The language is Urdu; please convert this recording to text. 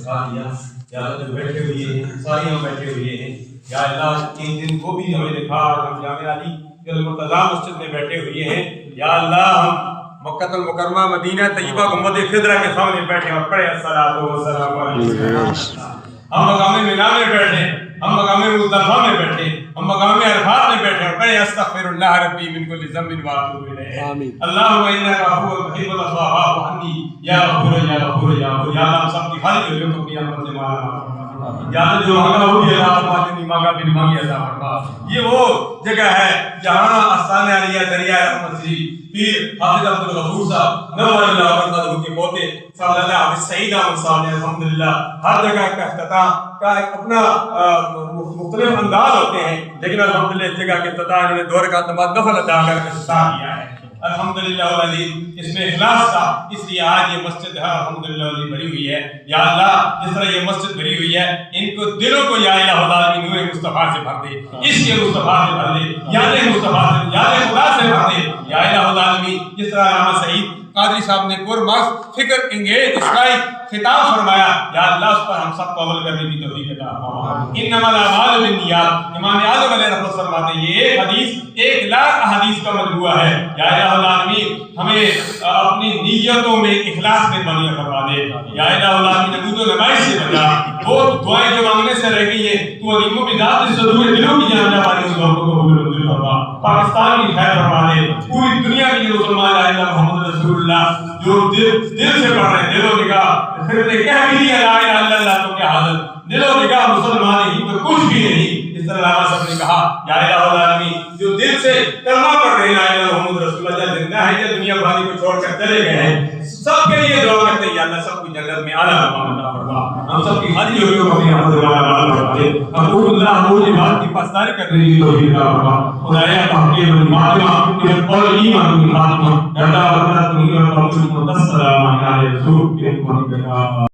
بچا لیا یا اللہ جو بیٹھے ہوئے ہیں ساری ہم بیٹھے ہوئے ہیں یا اللہ ان دن کو بھی ہمیں دکھا ہم جامعہ علی المرتضیٰ مسجد میں بیٹھے ہوئے ہیں یا اللہ ہم مکہ المکرمہ مدینہ طیبہ گنبد خضرا کے سامنے بیٹھے اور پڑھے الصلاۃ والسلام علیہ ہم مقام مینا میں بیٹھے ہم مقام مزدلفہ میں بیٹھے ہم مقام عرفات میں بیٹھے اور پڑھے استغفر اللہ ربی من کل ذنب واتوب الیہ اللہم انک غفور تحب العفو فاعف عنی یا غفور یا غفور یا غفور یا اللہ ہم سب کی خالی جو کو اپنی رحمت سے مالا یا اللہ جو مانگا وہ بھی اللہ فرما جتنی مانگا بھی مانگی عطا فرما یہ وہ جگہ ہے جہاں آستانہ علیہ دریائے رحمت شریف پیر حافظ عبد الغفور صاحب نور اللہ برکاتہ کے پوتے صلی اللہ علیہ سعید احمد صاحب نے الحمدللہ ہر جگہ کا افتتاح کا ایک اپنا مختلف انداز ہوتے ہیں لیکن الحمدللہ اس جگہ کے افتتاح انہوں نے 2 رکعت نماز نفل ادا کر کے افتتاح کیا ہے الحمدللہ العظیم اس میں اخلاص تھا اس لیے آج یہ مسجد ہے الحمدللہ العظیم بھری ہوئی ہے یا اللہ جس طرح یہ مسجد بھری ہوئی ہے ان کو دلوں کو یا الہ العالمین نور مصطفیٰ سے بھر دے اس کے مصطفیٰ سے بھر دے یاد مصطفیٰ سے یاد خدا سے بھر دے یا الہ العالمین جس طرح علامہ سعید قادری صاحب نے پرمغز فکر انگیز اصلاحی خطاب فرمایا یا اللہ اس پر ہم سب کو عمل کرنے کی توفیق عطا فرما انما الاعمال بالنیات امام اعظم علیہ رحمۃ فرماتے ہیں یہ ایک حدیث 1,00,000 احادیث کا مجموعہ ہے یا الہ العالمین ہمیں اپنی نیتوں میں اخلاص میں بنی فرما دے یا الہ العالمین نبوت و نمائش سے بچا وہ دعائیں جو مانگنے سے رہ گئی ہیں تو علیموں کی ذات سے صدور دلوں کی جان والی اس دعا کو قبول منظور فرما پاکستان کی خیر فرما دے پوری دنیا کی جو مسلمان لا الہ محمد رسول اللہ جو دل سے پڑھ رہے ہیں دل و نگاہ پھر نے کہہ بھی دیا لا الہ الا اللہ تو کیا حاضر دل و نگاہ مسلمان ہی تو کچھ بھی نہیں اس طرح علامہ صاحب نے کہا یا الہ العالمین جو دل سے کلمہ پڑھ رہے ہیں لا الہ محمد رسول اللہ جب زندہ ہے یا دنیا بھاری کو چھوڑ کر چلے گئے ہیں سب کے لیے دعا کرتے ہیں یا اللہ سب کو جنت میں اعلیٰ مقام عطا فرما ہم سب کی خالی ہوئی کو اپنی رحمت والا بنا فرما دے حقوق اللہ حقوق عباد کی پاسداری کرنے کی توفیق عطا فرما خدایا تحقیق المعلمہ کہ قول ایمان کی خاتمہ یا اللہ برکات تمہیں اور قبول متصل علیہ رسول کے